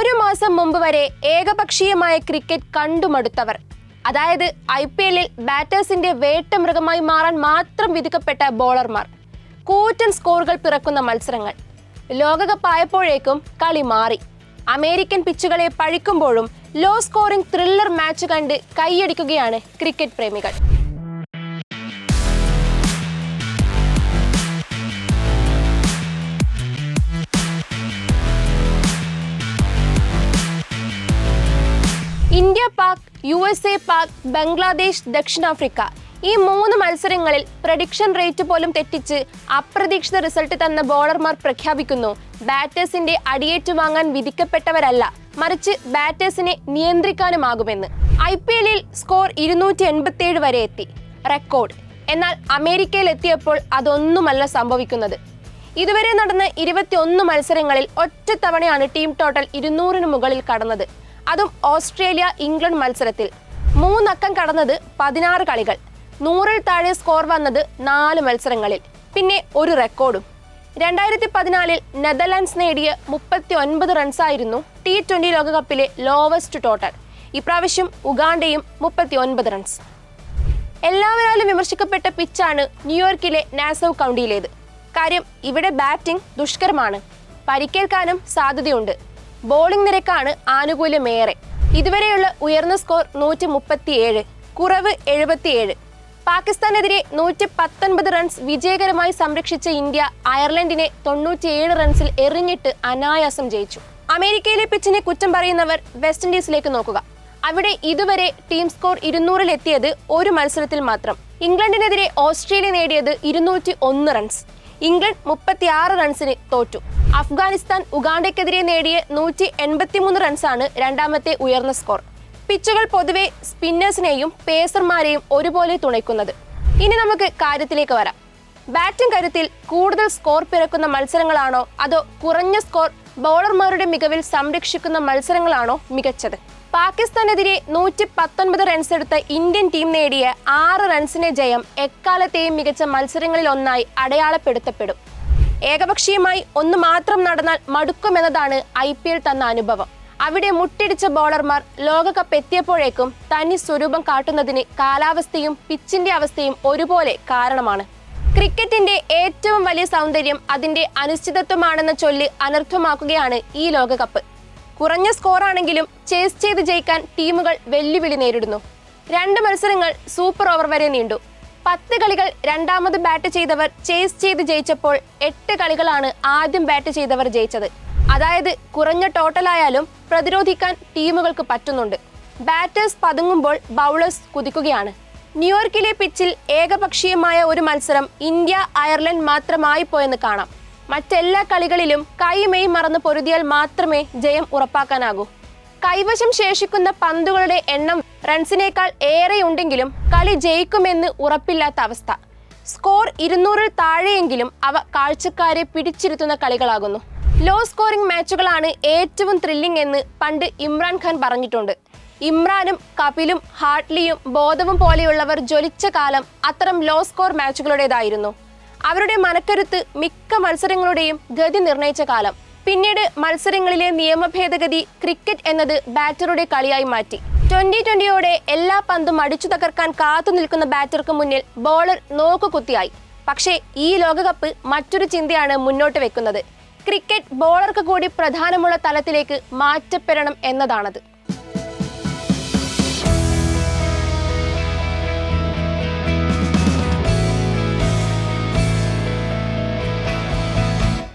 ഒരു മാസം മുമ്പ് വരെ ഏകപക്ഷീയമായ ക്രിക്കറ്റ് കണ്ടുമടുത്തവർ, അതായത് IPL-ൽ ബാറ്റേഴ്സിന്റെ വേട്ടമൃഗമായി മാറാൻ മാത്രം വിധിക്കപ്പെട്ട ബോളർമാർ, കൂറ്റൻ സ്കോറുകൾ പിറക്കുന്ന മത്സരങ്ങൾ. ലോകകപ്പ് ആയപ്പോഴേക്കും കളി മാറി. അമേരിക്കൻ പിച്ചുകളെ പഴിക്കുമ്പോഴും ലോ സ്കോറിംഗ് ത്രില്ലർ മാച്ച് കണ്ട് കൈയടിക്കുകയാണ് ക്രിക്കറ്റ് പ്രേമികൾ. ഇന്ത്യ പാക്, USA പാക്, ബംഗ്ലാദേശ്, ദക്ഷിണാഫ്രിക്ക ഈ 3 മത്സരങ്ങളിൽ പ്രഡിക്ഷൻ റേറ്റ് പോലും തെറ്റിച്ച് അപ്രതീക്ഷിത റിസൾട്ട് തന്ന ബോളർമാർ പ്രഖ്യാപിക്കുന്നു, ബാറ്റേഴ്സിന്റെ അടിയേറ്റു വാങ്ങാൻ വിധിക്കപ്പെട്ടവരല്ല, മറിച്ച് ബാറ്റേഴ്സിനെ നിയന്ത്രിക്കാനുമാകുമെന്ന്. IPL-ൽ സ്കോർ 287 വരെ എത്തി, റെക്കോർഡ്. എന്നാൽ അമേരിക്കയിൽ എത്തിയപ്പോൾ അതൊന്നുമല്ല സംഭവിക്കുന്നത്. ഇതുവരെ നടന്ന 21 മത്സരങ്ങളിൽ ഒറ്റത്തവണയാണ് ടീം ടോട്ടൽ 200-ന് മുകളിൽ കടന്നത്. അതും ഓസ്ട്രേലിയ ഇംഗ്ലണ്ട് മത്സരത്തിൽ. 3 അക്കം കടന്നത് 16 കളികൾ. 100-ൽ താഴെ സ്കോർ വന്നത് 4 മത്സരങ്ങളിൽ. പിന്നെ ഒരു റെക്കോർഡും. 2014-ൽ നെതർലാൻഡ്സ് നേടിയ 39 റൺസായിരുന്നു T20 ലോകകപ്പിലെ ലോവസ്റ്റ് ടോട്ടൽ. ഇപ്രാവശ്യം ഉഗാണ്ടയും 39 റൺസ്. എല്ലാവരാലും വിമർശിക്കപ്പെട്ട പിച്ചാണ് ന്യൂയോർക്കിലെ നാസൌ കൗണ്ടിയിലേത്. കാര്യം ഇവിടെ ബാറ്റിംഗ് ദുഷ്കരമാണ്, പരിക്കേൽക്കാനും സാധ്യതയുണ്ട്. ബോളിംഗ് നിരക്കാണ് ആനുകൂല്യമേറെ. ഇതുവരെയുള്ള ഉയർന്ന സ്കോർ 137, കുറവ് 77. പാകിസ്ഥാനെതിരെ 119 റൺസ് വിജയകരമായി സംരക്ഷിച്ച ഇന്ത്യ അയർലൻഡിനെ 97 റൺസിൽ എറിഞ്ഞിട്ട് അനായാസം ജയിച്ചു. അമേരിക്കയിലെ പിച്ചിനെ കുറ്റം പറയുന്നവർ വെസ്റ്റ് ഇൻഡീസിലേക്ക് നോക്കുക. അവിടെ ഇതുവരെ ടീം സ്കോർ 200-ൽ എത്തിയത് ഒരു മത്സരത്തിൽ മാത്രം. ഇംഗ്ലണ്ടിനെതിരെ ഓസ്ട്രേലിയ നേടിയത് 201 റൺസ്. ഇംഗ്ലണ്ട് 36 റൺസിന് തോറ്റു. അഫ്ഗാനിസ്ഥാൻ ഉഗാണ്ടയ്ക്കെതിരെ നേടിയ 183 റൺസാണ് രണ്ടാമത്തെ ഉയർന്ന സ്കോർ. പിച്ചുകൾ പൊതുവെ സ്പിന്നേഴ്സിനെയും പേസർമാരെയും ഒരുപോലെ തുണയ്ക്കുന്നത്. ഇനി നമുക്ക് കാര്യത്തിലേക്ക് വരാം. ബാറ്റിംഗ് കരുത്തിൽ കൂടുതൽ സ്കോർ പിറക്കുന്ന മത്സരങ്ങളാണോ അതോ കുറഞ്ഞ സ്കോർ ബൗളർമാരുടെ മികവിൽ സംരക്ഷിക്കുന്ന മത്സരങ്ങളാണോ മികച്ചത്? പാകിസ്ഥാനെതിരെ 119 റൺസ് എടുത്ത ഇന്ത്യൻ ടീം നേടിയ 6 റൺസിന്റെ ജയം എക്കാലത്തെയും മികച്ച മത്സരങ്ങളിൽ ഒന്നായി അടയാളപ്പെടുത്തപ്പെടും. ഏകപക്ഷീയമായി ഒന്ന് മാത്രം നടന്നാൽ മടുക്കുമെന്നതാണ് IPL തന്ന അനുഭവം. അവിടെ മുട്ടിടിച്ച ബോളർമാർ ലോകകപ്പ് എത്തിയപ്പോഴേക്കും തനി സ്വരൂപം കാട്ടുന്നതിന് കാലാവസ്ഥയും പിച്ചിന്റെ അവസ്ഥയും ഒരുപോലെ കാരണമാണ്. ക്രിക്കറ്റിന്റെ ഏറ്റവും വലിയ സൗന്ദര്യം അതിന്റെ അനിശ്ചിതത്വമാണെന്ന ചൊല്ല് അനർത്ഥമാക്കുകയാണ് ഈ ലോകകപ്പ്. കുറഞ്ഞ സ്കോറാണെങ്കിലും ചേസ് ചെയ്ത് ജയിക്കാൻ ടീമുകൾ വെല്ലുവിളി നേരിടുന്നു. 2 മത്സരങ്ങൾ സൂപ്പർ ഓവർ വരെ നീണ്ടു. 10 കളികൾ രണ്ടാമത് ബാറ്റ് ചെയ്തവർ ചേസ് ചെയ്ത് ജയിച്ചപ്പോൾ 8 കളികളാണ് ആദ്യം ബാറ്റ് ചെയ്തവർ ജയിച്ചത്. അതായത് കുറഞ്ഞ ടോട്ടലായാലും പ്രതിരോധിക്കാൻ ടീമുകൾക്ക് പറ്റുന്നുണ്ട്. ബാറ്റേഴ്സ് പതുങ്ങുമ്പോൾ ബൗളേഴ്സ് കുതിക്കുകയാണ്. ന്യൂയോർക്കിലെ പിച്ചിൽ ഏകപക്ഷീയമായ ഒരു മത്സരം ഇന്ത്യ അയർലൻഡ് മാത്രമായി പോയെന്ന് കാണാം. മറ്റെല്ലാ കളികളിലും കൈമെയ് മറന്ന് പൊരുതിയാൽ മാത്രമേ ജയം ഉറപ്പാക്കാനാകൂ. കൈവശം ശേഷിക്കുന്ന പന്തുകളുടെ എണ്ണം റൺസിനേക്കാൾ ഏറെയുണ്ടെങ്കിലും കളി ജയിക്കുമെന്ന് ഉറപ്പില്ലാത്ത അവസ്ഥ. സ്കോർ 200-ൽ താഴെയെങ്കിലും അവ കാഴ്ചക്കാരെ പിടിച്ചിരുത്തുന്ന കളികളാകുന്നു. ലോ സ്കോറിംഗ് മാച്ചുകളാണ് ഏറ്റവും ത്രില്ലിംഗ് എന്ന് പണ്ട് ഇമ്രാൻ ഖാൻ പറഞ്ഞിട്ടുണ്ട്. ഇമ്രാനും കപിലും ഹാർട്ട്ലിയും ബോധവും പോലെയുള്ളവർ ജ്വലിച്ച കാലം അത്തരം ലോ സ്കോർ മാച്ചുകളുടേതായിരുന്നു. അവരുടെ മനക്കരുത്ത് മിക്ക മത്സരങ്ങളുടെയും ഗതി നിർണയിച്ച കാലം. പിന്നീട് മത്സരങ്ങളിലെ നിയമ ഭേദഗതി ക്രിക്കറ്റ് എന്നത് ബാറ്ററുടെ കളിയായി മാറ്റി. 2020-യോടെ എല്ലാ പന്തും അടിച്ചു തകർക്കാൻ കാത്തു നിൽക്കുന്ന ബാറ്റർക്ക് മുന്നിൽ ബോളർ നോക്കുകുത്തിയായി. പക്ഷേ ഈ ലോകകപ്പ് മറ്റൊരു ചിന്തയാണ് മുന്നോട്ട് വെക്കുന്നത്. ക്രിക്കറ്റ് ബോളർക്ക് കൂടി പ്രധാനമുള്ള തലത്തിലേക്ക് മാറ്റപ്പെടണം എന്നതാണത്.